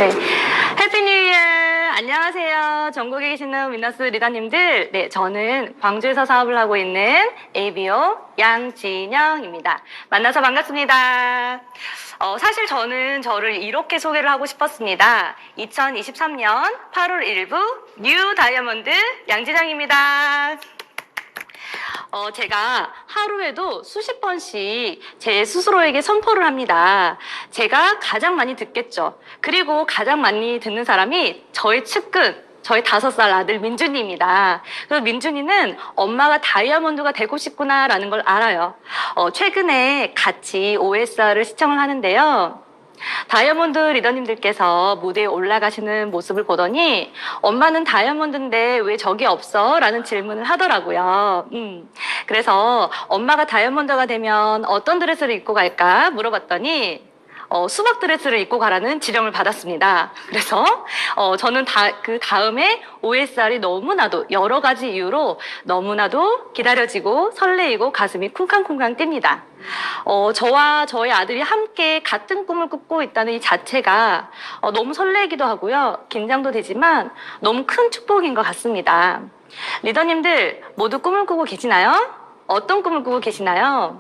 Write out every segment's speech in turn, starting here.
네. 해피 뉴 이어! 안녕하세요. 전국에 계시는 위너스 리더님들. 네, 저는 광주에서 사업을 하고 있는 ABO 양진영입니다. 만나서 반갑습니다. 사실 저는 저를 이렇게 소개를 하고 싶었습니다. 2023년 8월 1부 뉴 다이아몬드 양진영입니다. 제가 하루에도 수십 번씩 제 스스로에게 선포를 합니다. 제가 가장 많이 듣겠죠. 그리고 가장 많이 듣는 사람이 저의 측근, 저희 5살 아들 민준이입니다. 그래서 민준이는 엄마가 다이아몬드가 되고 싶구나라는 걸 알아요. 최근에 같이 OSR을 시청을 하는데요. 다이아몬드 리더님들께서 무대에 올라가시는 모습을 보더니 엄마는 다이아몬드인데 왜 저기 없어? 라는 질문을 하더라고요. 그래서 엄마가 다이아몬드가 되면 어떤 드레스를 입고 갈까 물어봤더니 수박 드레스를 입고 가라는 지령을 받았습니다. 그래서 저는 그 다음에 OSR이 너무나도 여러 가지 이유로 너무나도 기다려지고 설레이고 가슴이 쿵쾅쿵쾅 뜁니다. 저와 저희 아들이 함께 같은 꿈을 꾸고 있다는 이 자체가 너무 설레기도 하고요. 긴장도 되지만 너무 큰 축복인 것 같습니다. 리더님들 모두 꿈을 꾸고 계시나요? 어떤 꿈을 꾸고 계시나요?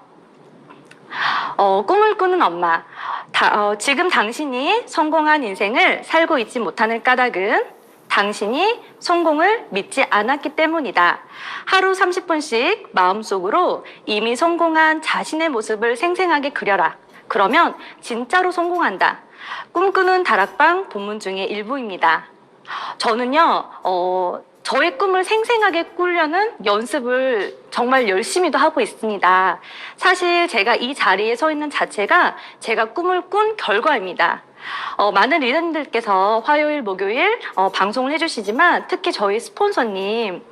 꿈을 꾸는 엄마. 지금 당신이 성공한 인생을 살고 있지 못하는 까닭은 당신이 성공을 믿지 않았기 때문이다. 하루 30분씩 마음속으로 이미 성공한 자신의 모습을 생생하게 그려라. 그러면 진짜로 성공한다. 꿈꾸는 다락방 본문 중의 일부입니다. 저는요, 저의 꿈을 생생하게 꾸려는 연습을 정말 열심히도 하고 있습니다. 사실 제가 이 자리에 서 있는 자체가 제가 꿈을 꾼 결과입니다. 많은 리더님들께서 화요일, 목요일 방송을 해주시지만 특히 저희 스폰서님들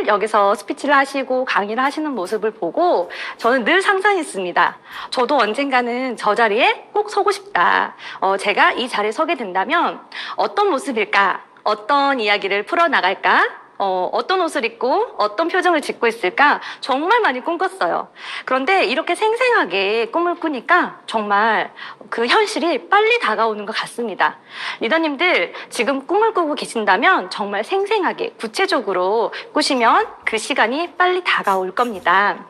여기서 스피치를 하시고 강의를 하시는 모습을 보고 저는 늘 상상했습니다. 저도 언젠가는 저 자리에 꼭 서고 싶다. 제가 이 자리에 서게 된다면 어떤 모습일까? 어떤 이야기를 풀어나갈까? 어떤 옷을 입고 어떤 표정을 짓고 있을까? 정말 많이 꿈꿨어요. 그런데 이렇게 생생하게 꿈을 꾸니까 정말 그 현실이 빨리 다가오는 것 같습니다. 리더님들 지금 꿈을 꾸고 계신다면 정말 생생하게 구체적으로 꾸시면 그 시간이 빨리 다가올 겁니다.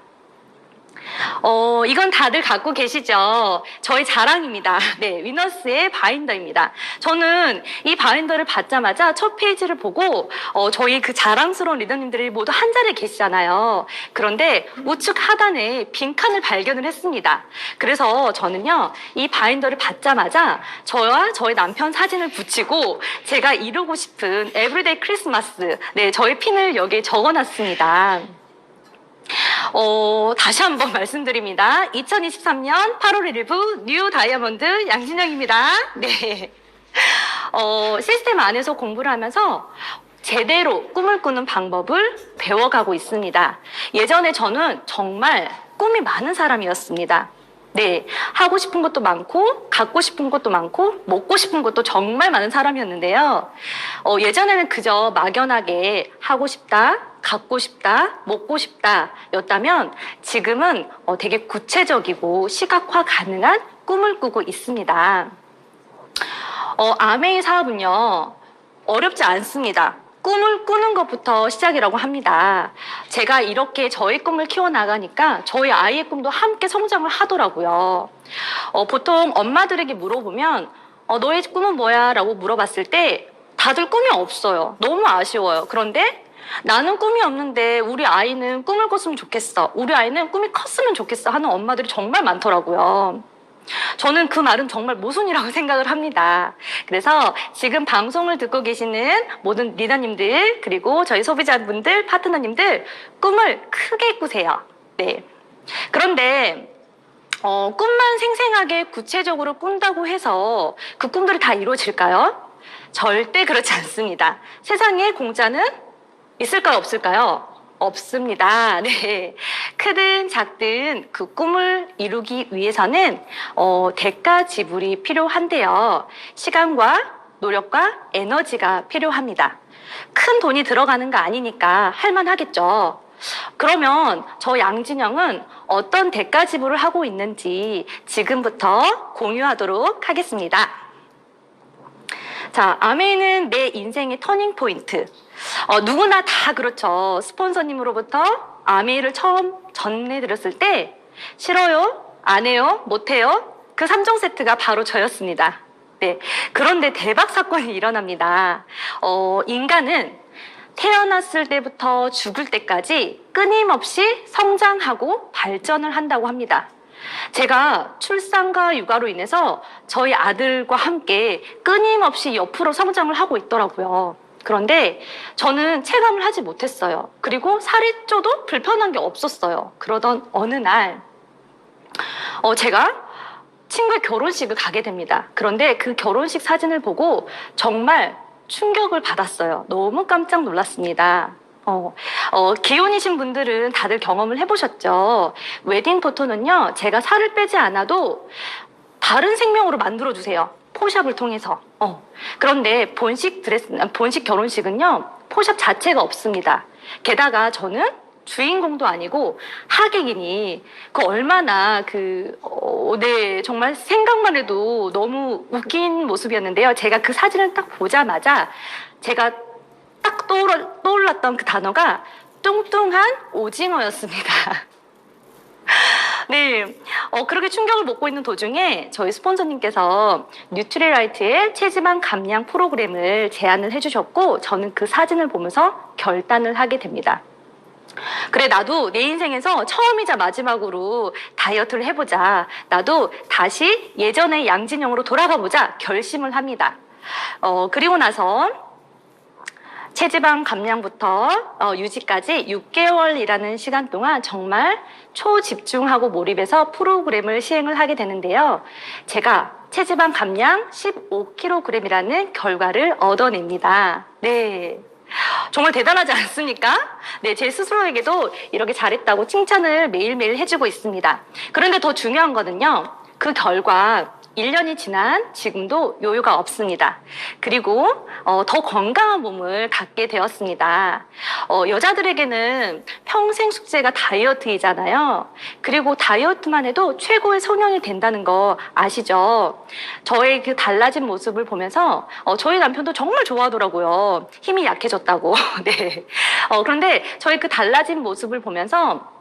이건 다들 갖고 계시죠? 저희 자랑입니다. 네, 위너스의 바인더입니다. 저는 이 바인더를 받자마자 첫 페이지를 보고 저희 그 자랑스러운 리더님들이 모두 한 자리에 계시잖아요. 그런데 우측 하단에 빈칸을 발견을 했습니다. 그래서 저는요, 이 바인더를 받자마자 저와 저희 남편 사진을 붙이고 제가 이루고 싶은 에브리데이 크리스마스, 네, 저희 핀을 여기에 적어놨습니다. 다시 한번 말씀드립니다. 2023년 8월 1부 뉴 다이아몬드 양진영입니다. 네. 시스템 안에서 공부를 하면서 제대로 꿈을 꾸는 방법을 배워가고 있습니다. 예전에 저는 정말 꿈이 많은 사람이었습니다. 네, 하고 싶은 것도 많고 갖고 싶은 것도 많고 먹고 싶은 것도 정말 많은 사람이었는데요. 예전에는 그저 막연하게 하고 싶다, 갖고 싶다, 먹고 싶다 였다면 지금은 되게 구체적이고 시각화 가능한 꿈을 꾸고 있습니다. 아메이 사업은요, 어렵지 않습니다. 꿈을 꾸는 것부터 시작이라고 합니다. 제가 이렇게 저희 꿈을 키워나가니까 저희 아이의 꿈도 함께 성장을 하더라고요. 보통 엄마들에게 물어보면 너의 꿈은 뭐야? 라고 물어봤을 때 다들 꿈이 없어요. 너무 아쉬워요. 그런데 나는 꿈이 없는데 우리 아이는 꿈을 꿨으면 좋겠어. 우리 아이는 꿈이 컸으면 좋겠어 하는 엄마들이 정말 많더라고요. 저는 그 말은 정말 모순이라고 생각을 합니다. 그래서 지금 방송을 듣고 계시는 모든 리더님들 그리고 저희 소비자분들, 파트너님들 꿈을 크게 꾸세요. 네. 그런데 꿈만 생생하게 구체적으로 꾼다고 해서 그 꿈들이 다 이루어질까요? 절대 그렇지 않습니다. 세상에 공짜는 있을까요? 없을까요? 없습니다. 네. 크든 작든 그 꿈을 이루기 위해서는 대가 지불이 필요한데요. 시간과 노력과 에너지가 필요합니다. 큰 돈이 들어가는 거 아니니까 할만하겠죠. 그러면 저 양진영은 어떤 대가 지불을 하고 있는지 지금부터 공유하도록 하겠습니다. 자, 아메이는 내 인생의 터닝 포인트. 누구나 다 그렇죠. 스폰서님으로부터 아메이를 처음 전해드렸을 때 싫어요, 안 해요, 못 해요. 그 3종 세트가 바로 저였습니다. 네. 그런데 대박 사건이 일어납니다. 인간은 태어났을 때부터 죽을 때까지 끊임없이 성장하고 발전을 한다고 합니다. 제가 출산과 육아로 인해서 저희 아들과 함께 끊임없이 옆으로 성장을 하고 있더라고요. 그런데 저는 체감을 하지 못했어요. 그리고 살이 쪄도 불편한 게 없었어요. 그러던 어느 날, 제가 친구의 결혼식을 가게 됩니다. 그런데 그 결혼식 사진을 보고 정말 충격을 받았어요. 너무 깜짝 놀랐습니다. 기혼이신 분들은 다들 경험을 해보셨죠? 웨딩 포토는요, 제가 살을 빼지 않아도 다른 생명으로 만들어주세요. 포샵을 통해서. 그런데 본식 결혼식은요, 포샵 자체가 없습니다. 게다가 저는 주인공도 아니고 하객이니 얼마나 네, 정말 생각만 해도 너무 웃긴 모습이었는데요. 제가 그 사진을 딱 보자마자 제가 딱 떠올랐던 그 단어가 뚱뚱한 오징어였습니다. 네, 그렇게 충격을 먹고 있는 도중에 저희 스폰서님께서 뉴트리라이트의 체지방 감량 프로그램을 제안을 해주셨고 저는 그 사진을 보면서 결단을 하게 됩니다. 그래, 나도 내 인생에서 처음이자 마지막으로 다이어트를 해보자. 나도 다시 예전의 양진영으로 돌아가보자 결심을 합니다. 그리고 나서 체지방 감량부터 유지까지 6개월이라는 시간 동안 정말 초집중하고 몰입해서 프로그램을 시행을 하게 되는데요. 제가 체지방 감량 15kg이라는 결과를 얻어냅니다. 네. 정말 대단하지 않습니까? 네, 제 스스로에게도 이렇게 잘했다고 칭찬을 매일매일 해주고 있습니다. 그런데 더 중요한 거는요, 그 결과 1년이 지난 지금도 요요가 없습니다. 그리고 더 건강한 몸을 갖게 되었습니다. 여자들에게는 평생 숙제가 다이어트이잖아요. 그리고 다이어트만 해도 최고의 성형이 된다는 거 아시죠? 저의 그 달라진 모습을 보면서 저희 남편도 정말 좋아하더라고요. 힘이 약해졌다고. 네. 그런데 저의 그 달라진 모습을 보면서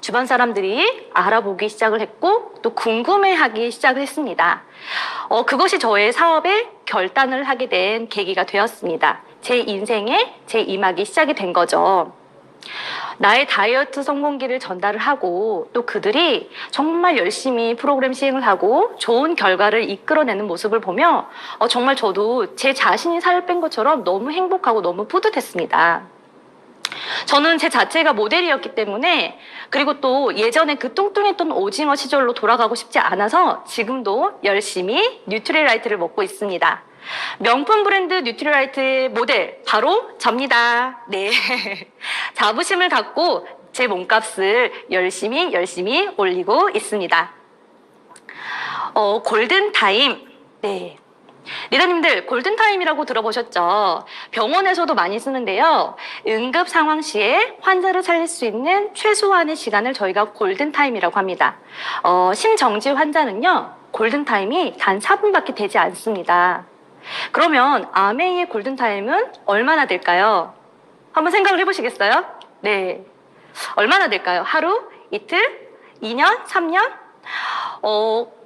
주변 사람들이 알아보기 시작을 했고 또 궁금해하기 시작을 했습니다. 그것이 저의 사업에 결단을 하게 된 계기가 되었습니다. 제 인생에 제 이막이 시작이 된 거죠. 나의 다이어트 성공기를 전달을 하고 또 그들이 정말 열심히 프로그램 시행을 하고 좋은 결과를 이끌어내는 모습을 보며 정말 저도 제 자신이 살을 뺀 것처럼 너무 행복하고 너무 뿌듯했습니다. 저는 제 자체가 모델이었기 때문에 그리고 또 예전에 그 뚱뚱했던 오징어 시절로 돌아가고 싶지 않아서 지금도 열심히 뉴트리라이트를 먹고 있습니다. 명품 브랜드 뉴트리라이트의 모델 바로 접니다. 네, 자부심을 갖고 제 몸값을 열심히 올리고 있습니다. 골든타임. 네. 리더님들 골든타임이라고 들어보셨죠? 병원에서도 많이 쓰는데요. 응급 상황 시에 환자를 살릴 수 있는 최소한의 시간을 저희가 골든타임이라고 합니다. 심정지 환자는요. 골든타임이 단 4분밖에 되지 않습니다. 그러면 아메이의 골든타임은 얼마나 될까요? 한번 생각을 해보시겠어요? 네. 얼마나 될까요? 하루? 이틀? 2년? 3년?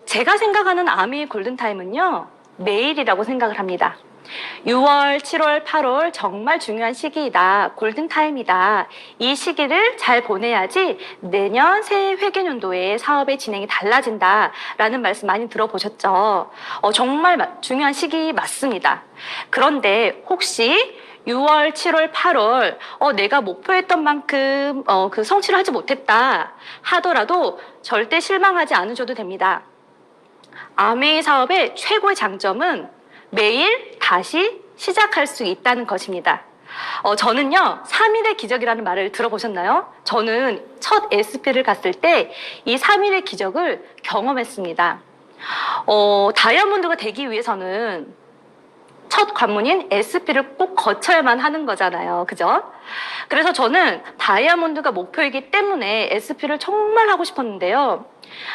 제가 생각하는 아메이의 골든타임은요. 매일이라고 생각을 합니다. 6월, 7월, 8월 정말 중요한 시기이다. 골든타임이다. 이 시기를 잘 보내야지 내년 새해 회계연도에 사업의 진행이 달라진다. 라는 말씀 많이 들어보셨죠? 정말 중요한 시기 맞습니다. 그런데 혹시 6월, 7월, 8월 내가 목표했던 만큼 그 성취를 하지 못했다 하더라도 절대 실망하지 않으셔도 됩니다. 아메이 사업의 최고의 장점은 매일 다시 시작할 수 있다는 것입니다. 저는요, 3일의 기적이라는 말을 들어보셨나요? 저는 첫 SP를 갔을 때 이 3일의 기적을 경험했습니다. 다이아몬드가 되기 위해서는 첫 관문인 SP를 꼭 거쳐야만 하는 거잖아요. 그죠? 그래서 저는 다이아몬드가 목표이기 때문에 SP를 정말 하고 싶었는데요.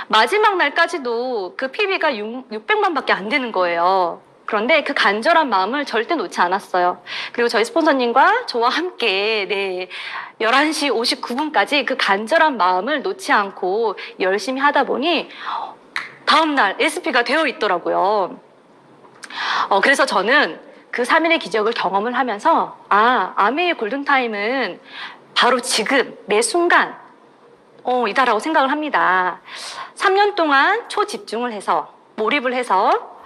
마지막 날까지도 그 PB가 600만 밖에 안 되는 거예요. 그런데 그 간절한 마음을 절대 놓지 않았어요. 그리고 저희 스폰서님과 저와 함께 11시 59분까지 그 간절한 마음을 놓지 않고 열심히 하다 보니 다음날 SP가 되어 있더라고요. 그래서 저는 그 3일의 기적을 경험을 하면서 아메이의 골든타임은 바로 지금 매 순간 이다라고 생각을 합니다. 3년 동안 초집중을 해서 몰입을 해서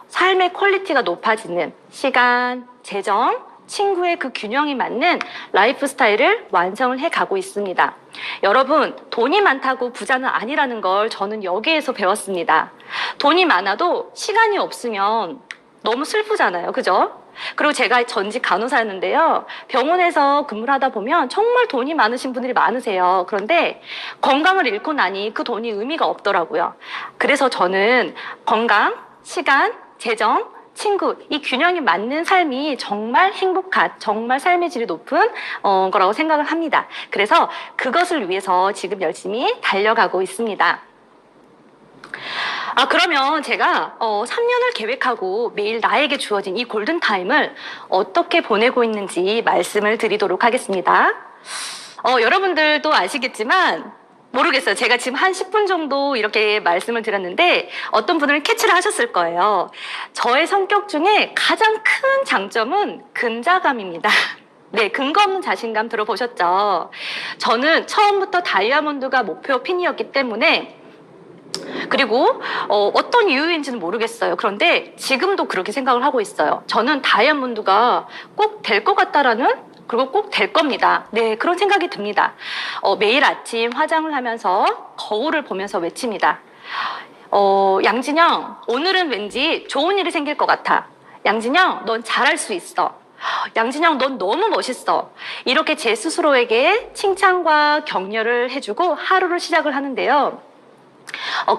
삶의 퀄리티가 높아지는 시간, 재정, 친구의 그 균형이 맞는 라이프 스타일을 완성을 해가고 있습니다. 여러분, 돈이 많다고 부자는 아니라는 걸 저는 여기에서 배웠습니다. 돈이 많아도 시간이 없으면 너무 슬프잖아요. 그죠? 그리고 제가 전직 간호사였는데요. 병원에서 근무를 하다 보면 정말 돈이 많으신 분들이 많으세요. 그런데 건강을 잃고 나니 그 돈이 의미가 없더라고요. 그래서 저는 건강, 시간, 재정, 친구, 이 균형이 맞는 삶이 정말 행복한, 정말 삶의 질이 높은 거라고 생각을 합니다. 그래서 그것을 위해서 지금 열심히 달려가고 있습니다. 그러면 제가 3년을 계획하고 매일 나에게 주어진 이 골든타임을 어떻게 보내고 있는지 말씀을 드리도록 하겠습니다. 여러분들도 아시겠지만 모르겠어요. 제가 지금 한 10분 정도 이렇게 말씀을 드렸는데 어떤 분들은 캐치를 하셨을 거예요. 저의 성격 중에 가장 큰 장점은 근자감입니다. 네, 근거 없는 자신감 들어보셨죠? 저는 처음부터 다이아몬드가 목표 핀이었기 때문에 그리고 어떤 이유인지는 모르겠어요. 그런데 지금도 그렇게 생각을 하고 있어요. 저는 다이아몬드가 꼭 될 것 같다라는, 그리고 꼭 될 겁니다. 네, 그런 생각이 듭니다. 매일 아침 화장을 하면서 거울을 보면서 외칩니다. 양진영, 오늘은 왠지 좋은 일이 생길 것 같아. 양진영, 넌 잘할 수 있어. 양진영, 넌 너무 멋있어. 이렇게 제 스스로에게 칭찬과 격려를 해주고 하루를 시작을 하는데요.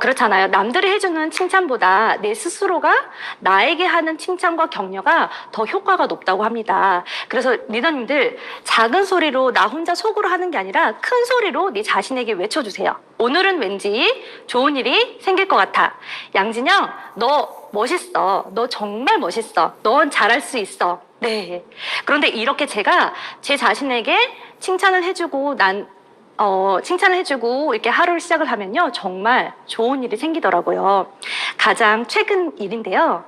그렇잖아요. 남들이 해주는 칭찬보다 내 스스로가 나에게 하는 칭찬과 격려가 더 효과가 높다고 합니다. 그래서 리더님들, 작은 소리로 나 혼자 속으로 하는 게 아니라 큰 소리로 네 자신에게 외쳐주세요. 오늘은 왠지 좋은 일이 생길 것 같아. 양진영, 너 멋있어. 너 정말 멋있어. 넌 잘할 수 있어. 네. 그런데 이렇게 제가 제 자신에게 칭찬을 해주고 칭찬을 해주고 이렇게 하루를 시작을 하면요, 정말 좋은 일이 생기더라고요. 가장 최근 일인데요.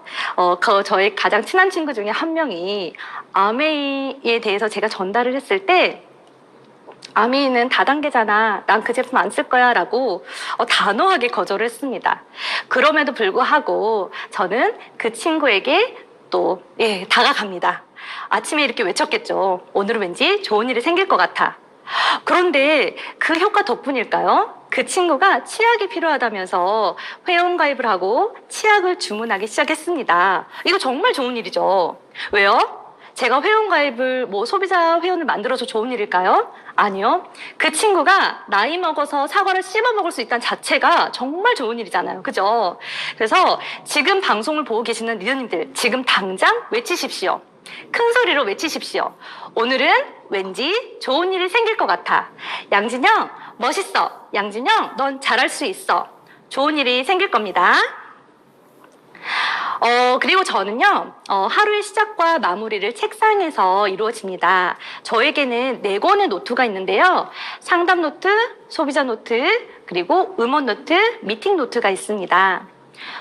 저희 가장 친한 친구 중에 한 명이 아메이에 대해서 제가 전달을 했을 때, 아메이는 다단계잖아. 난 그 제품 안 쓸 거야. 라고 단호하게 거절을 했습니다. 그럼에도 불구하고 저는 그 친구에게 또 다가갑니다. 아침에 이렇게 외쳤겠죠. 오늘은 왠지 좋은 일이 생길 것 같아. 그런데 그 효과 덕분일까요? 그 친구가 치약이 필요하다면서 회원가입을 하고 치약을 주문하기 시작했습니다. 이거 정말 좋은 일이죠. 왜요? 제가 회원가입을 소비자 회원을 만들어서 좋은 일일까요? 아니요. 그 친구가 나이 먹어서 사과를 씹어 먹을 수 있다는 자체가 정말 좋은 일이잖아요. 그죠? 그래서 지금 방송을 보고 계시는 리더님들, 지금 당장 외치십시오. 큰 소리로 외치십시오. 오늘은 왠지 좋은 일이 생길 것 같아. 양진영, 멋있어. 양진영, 넌 잘할 수 있어. 좋은 일이 생길 겁니다. 그리고 저는요, 하루의 시작과 마무리를 책상에서 이루어집니다. 저에게는 4권의 노트가 있는데요. 상담 노트, 소비자 노트, 그리고 음원 노트, 미팅 노트가 있습니다.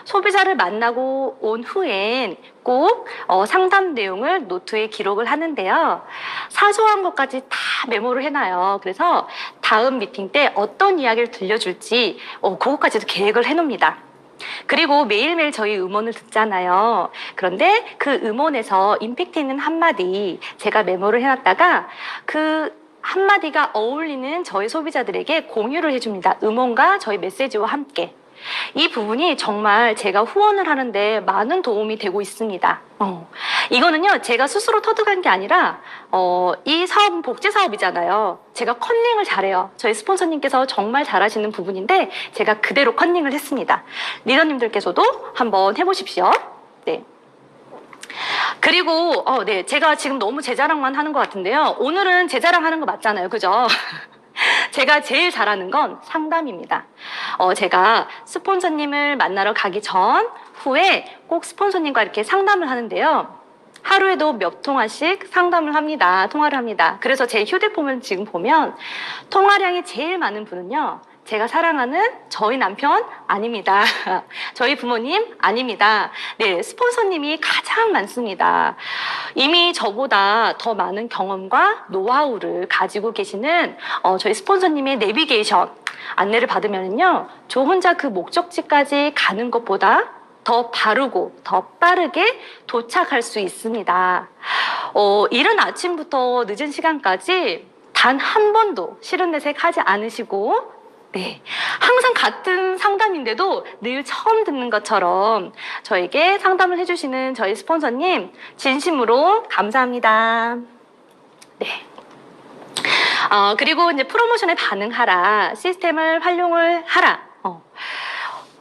소비자를 만나고 온 후엔 꼭 상담 내용을 노트에 기록을 하는데요. 사소한 것까지 다 메모를 해놔요. 그래서 다음 미팅 때 어떤 이야기를 들려줄지 그것까지도 계획을 해놓습니다. 그리고 매일매일 저희 음원을 듣잖아요. 그런데 그 음원에서 임팩트 있는 한마디 제가 메모를 해놨다가 그 한마디가 어울리는 저희 소비자들에게 공유를 해줍니다. 음원과 저희 메시지와 함께. 이 부분이 정말 제가 후원을 하는데 많은 도움이 되고 있습니다. 이거는요, 제가 스스로 터득한 게 아니라 이 사업은 복지 사업이잖아요. 제가 컨닝을 잘해요. 저희 스폰서님께서 정말 잘하시는 부분인데 제가 그대로 컨닝을 했습니다. 리더님들께서도 한번 해보십시오. 네. 그리고 제가 지금 너무 제 자랑만 하는 것 같은데요. 오늘은 제 자랑하는 거 맞잖아요. 그죠? 제가 제일 잘하는 건 상담입니다. 제가 스폰서님을 만나러 가기 전, 후에 꼭 스폰서님과 이렇게 상담을 하는데요. 하루에도 몇 통화씩 상담을 합니다. 통화를 합니다. 그래서 제 휴대폰을 지금 보면 통화량이 제일 많은 분은요. 제가 사랑하는 저희 남편 아닙니다. 저희 부모님 아닙니다. 네, 스폰서님이 가장 많습니다. 이미 저보다 더 많은 경험과 노하우를 가지고 계시는 저희 스폰서님의 내비게이션 안내를 받으면요. 저 혼자 그 목적지까지 가는 것보다 더 바르고 더 빠르게 도착할 수 있습니다. 이른 아침부터 늦은 시간까지 단 한 번도 싫은 내색 하지 않으시고 네, 항상 같은 상담인데도 늘 처음 듣는 것처럼 저에게 상담을 해주시는 저희 스폰서님 진심으로 감사합니다. 네. 그리고 이제 프로모션에 반응하라, 시스템을 활용을 하라.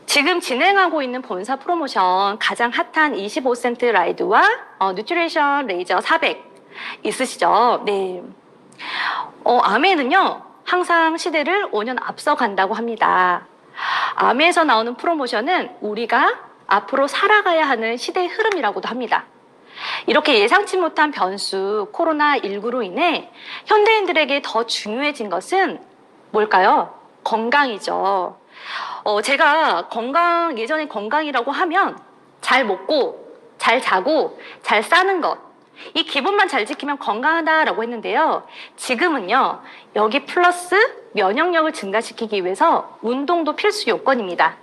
지금 진행하고 있는 본사 프로모션 가장 핫한 25센트 라이드와 뉴트리션 레이저 400 있으시죠? 네. 아메는요, 항상 시대를 5년 앞서간다고 합니다. 아메에서 나오는 프로모션은 우리가 앞으로 살아가야 하는 시대의 흐름이라고도 합니다. 이렇게 예상치 못한 변수 코로나19로 인해 현대인들에게 더 중요해진 것은 뭘까요? 건강이죠. 제가 예전에 건강이라고 하면 잘 먹고, 잘 자고, 잘 싸는 것. 이 기본만 잘 지키면 건강하다라고 했는데요. 지금은요, 여기 플러스 면역력을 증가시키기 위해서 운동도 필수 요건입니다.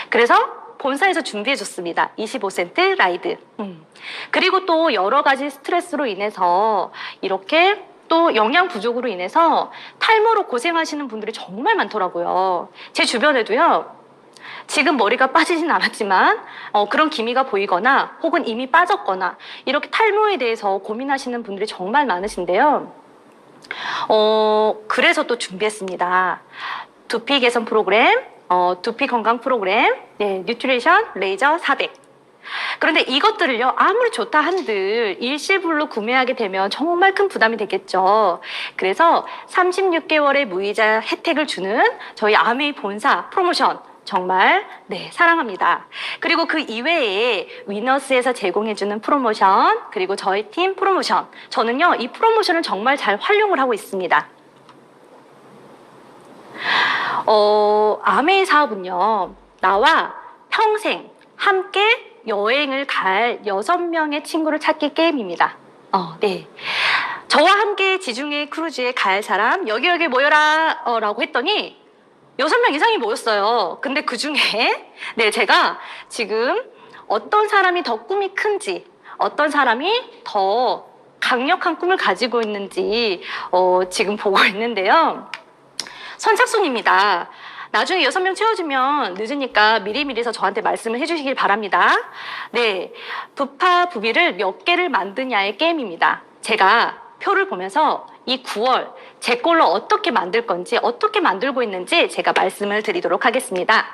그래서 본사에서 준비해줬습니다. 25센트 라이드. 그리고 또 여러 가지 스트레스로 인해서 이렇게 또 영양 부족으로 인해서 탈모로 고생하시는 분들이 정말 많더라고요. 제 주변에도요. 지금 머리가 빠지진 않았지만 그런 기미가 보이거나 혹은 이미 빠졌거나 이렇게 탈모에 대해서 고민하시는 분들이 정말 많으신데요. 그래서 또 준비했습니다. 두피 개선 프로그램, 두피 건강 프로그램, 네, 뉴트리션 레이저 400. 그런데 이것들을요, 아무리 좋다 한들 일시불로 구매하게 되면 정말 큰 부담이 되겠죠. 그래서 36개월의 무이자 혜택을 주는 저희 아메이 본사 프로모션 정말 네, 사랑합니다. 그리고 그 이외에 위너스에서 제공해주는 프로모션, 그리고 저희 팀 프로모션, 저는요 이 프로모션을 정말 잘 활용을 하고 있습니다. 아메이 사업은요, 나와 평생 함께 여행을 갈 6명의 친구를 찾기 게임입니다. 네. 저와 함께 지중해 크루즈에 갈 사람 여기 모여라 라고 했더니 6명 이상이 모였어요. 근데 그 중에 네, 제가 지금 어떤 사람이 더 꿈이 큰지, 어떤 사람이 더 강력한 꿈을 가지고 있는지 지금 보고 있는데요. 선착순입니다. 나중에 6명 채워주면 늦으니까 미리미리서 저한테 말씀을 해주시길 바랍니다. 네, 부파 부비를 몇 개를 만드냐의 게임입니다. 제가 표를 보면서 이 9월 제 걸로 어떻게 만들 건지, 어떻게 만들고 있는지 제가 말씀을 드리도록 하겠습니다.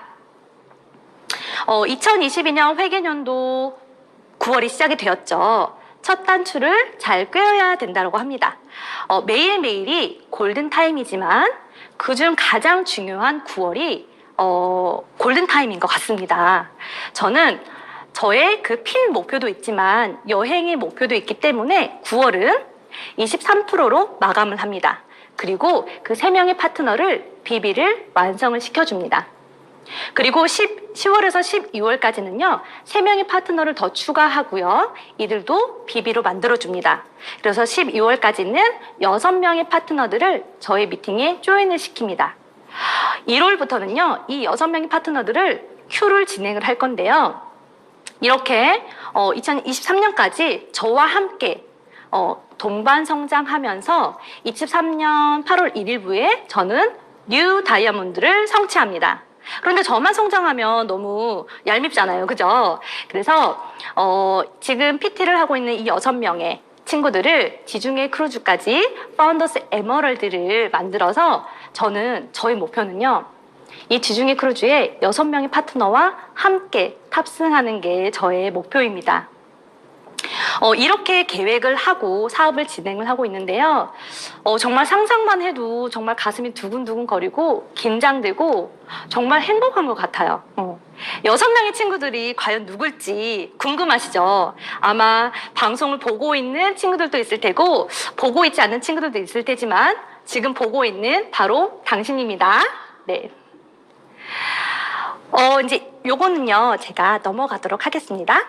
2022년 회계년도 9월이 시작이 되었죠. 첫 단추를 잘 꿰어야 된다고 합니다. 매일매일이 골든타임이지만 그중 가장 중요한 9월이 골든타임인 것 같습니다. 저는 저의 그 핀 목표도 있지만 여행의 목표도 있기 때문에 9월은 23%로 마감을 합니다. 그리고 그 3명의 파트너를 비비를 완성을 시켜줍니다. 그리고 10월에서 12월까지는요, 3명의 파트너를 더 추가하고요, 이들도 비비로 만들어줍니다. 그래서 12월까지는 6명의 파트너들을 저의 미팅에 조인을 시킵니다. 1월부터는요, 이 6명의 파트너들을 큐를 진행을 할 건데요. 이렇게 2023년까지 저와 함께 동반 성장하면서 23년 8월 1일부에 저는 뉴 다이아몬드를 성취합니다. 그런데 저만 성장하면 너무 얄밉잖아요. 그죠? 그래서 지금 PT를 하고 있는 이 6명의 친구들을 지중해 크루즈까지 파운더스 에머럴드를 만들어서 저희 목표는요, 이 지중해 크루즈에 6명의 파트너와 함께 탑승하는 게 저의 목표입니다. 이렇게 계획을 하고 사업을 진행을 하고 있는데요. 정말 상상만 해도 정말 가슴이 두근두근 거리고 긴장되고 정말 행복한 것 같아요. 6명의 친구들이 과연 누굴지 궁금하시죠? 아마 방송을 보고 있는 친구들도 있을 테고 보고 있지 않는 친구들도 있을 테지만 지금 보고 있는 바로 당신입니다. 네. 이제 요거는요, 제가 넘어가도록 하겠습니다.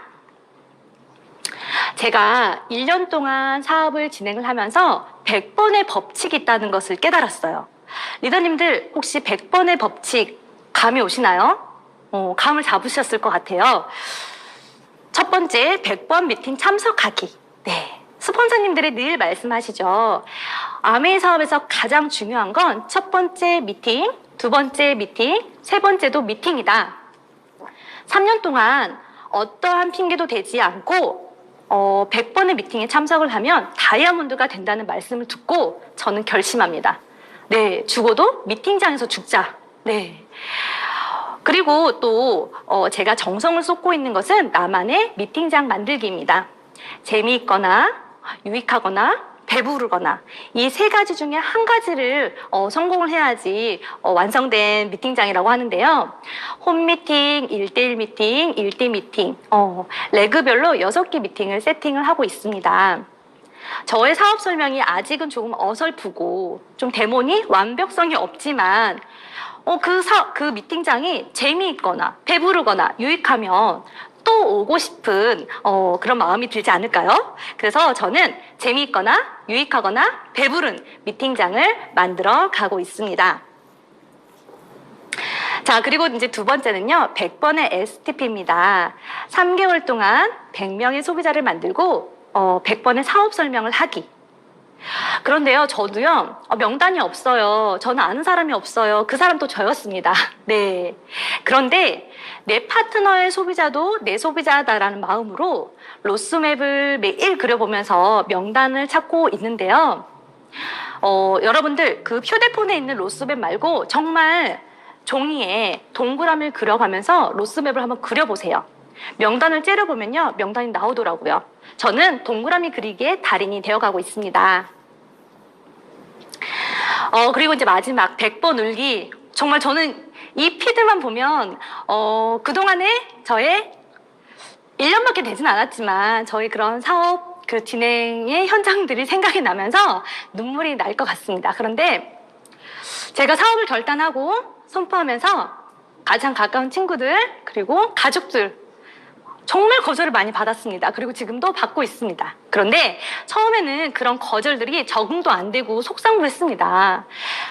제가 1년 동안 사업을 진행을 하면서 100번의 법칙이 있다는 것을 깨달았어요. 리더님들 혹시 100번의 법칙 감이 오시나요? 감을 잡으셨을 것 같아요. 첫 번째, 100번 미팅 참석하기. 네. 스폰서님들이 늘 말씀하시죠. 아메이 사업에서 가장 중요한 건 첫 번째 미팅, 두 번째 미팅, 세 번째도 미팅이다. 3년 동안 어떠한 핑계도 대지 않고 100번의 미팅에 참석을 하면 다이아몬드가 된다는 말씀을 듣고 저는 결심합니다. 네, 죽어도 미팅장에서 죽자. 네. 그리고 또 제가 정성을 쏟고 있는 것은 나만의 미팅장 만들기입니다. 재미있거나 유익하거나 배부르거나 이 세 가지 중에 한 가지를 성공을 해야지 완성된 미팅장이라고 하는데요. 홈미팅, 1대1 미팅, 1대 미팅, 레그별로 6개 미팅을 세팅을 하고 있습니다. 저의 사업 설명이 아직은 조금 어설프고 좀 대본이 완벽성이 없지만 그 미팅장이 재미있거나 배부르거나 유익하면 또 오고 싶은 그런 마음이 들지 않을까요? 그래서 저는 재미있거나 유익하거나 배부른 미팅장을 만들어 가고 있습니다. 자, 그리고 이제 두 번째는요, 100번의 STP입니다. 3개월 동안 100명의 소비자를 만들고 100번의 사업 설명을 하기. 그런데요, 저도요, 명단이 없어요. 저는 아는 사람이 없어요. 그 사람도 저였습니다. 네. 그런데 내 파트너의 소비자도 내 소비자다라는 마음으로 로스맵을 매일 그려보면서 명단을 찾고 있는데요. 여러분들, 그 휴대폰에 있는 로스맵 말고 정말 종이에 동그라미를 그려가면서 로스맵을 한번 그려보세요. 명단을 째려보면요, 명단이 나오더라고요. 저는 동그라미 그리기의 달인이 되어가고 있습니다. 그리고 이제 마지막 100번 울기. 정말 저는 이 피드만 보면 그동안에 저의 1년밖에 되진 않았지만 저희 그런 사업 그 진행의 현장들이 생각이 나면서 눈물이 날 것 같습니다. 그런데 제가 사업을 결단하고 선포하면서 가장 가까운 친구들 그리고 가족들 정말 거절을 많이 받았습니다. 그리고 지금도 받고 있습니다. 그런데 처음에는 그런 거절들이 적응도 안 되고 속상했습니다.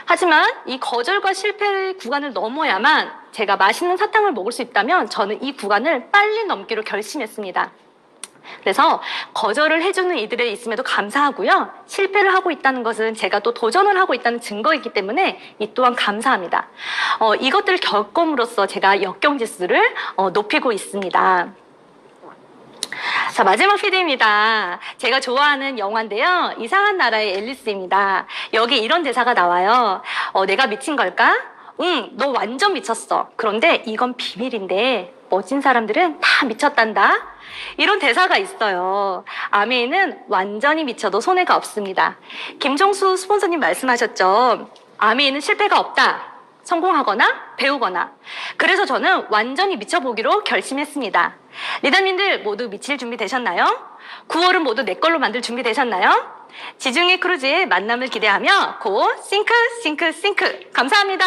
하지만 이 거절과 실패의 구간을 넘어야만 제가 맛있는 사탕을 먹을 수 있다면 저는 이 구간을 빨리 넘기로 결심했습니다. 그래서 거절을 해주는 이들에 있음에도 감사하고요. 실패를 하고 있다는 것은 제가 또 도전을 하고 있다는 증거이기 때문에 이 또한 감사합니다. 이것들을 겪음으로써 제가 역경지수를 높이고 있습니다. 자, 마지막 피드입니다. 제가 좋아하는 영화인데요. 이상한 나라의 앨리스입니다. 여기 이런 대사가 나와요. 내가 미친 걸까? 응, 너 완전 미쳤어. 그런데 이건 비밀인데 멋진 사람들은 다 미쳤단다. 이런 대사가 있어요. 아메이는 완전히 미쳐도 손해가 없습니다. 김종수 스폰서님 말씀하셨죠. 아메이는 실패가 없다. 성공하거나 배우거나. 그래서 저는 완전히 미쳐보기로 결심했습니다. 리더님들 모두 미칠 준비 되셨나요? 9월은 모두 내 걸로 만들 준비 되셨나요? 지중해 크루즈의 만남을 기대하며 고 싱크 싱크 싱크. 감사합니다.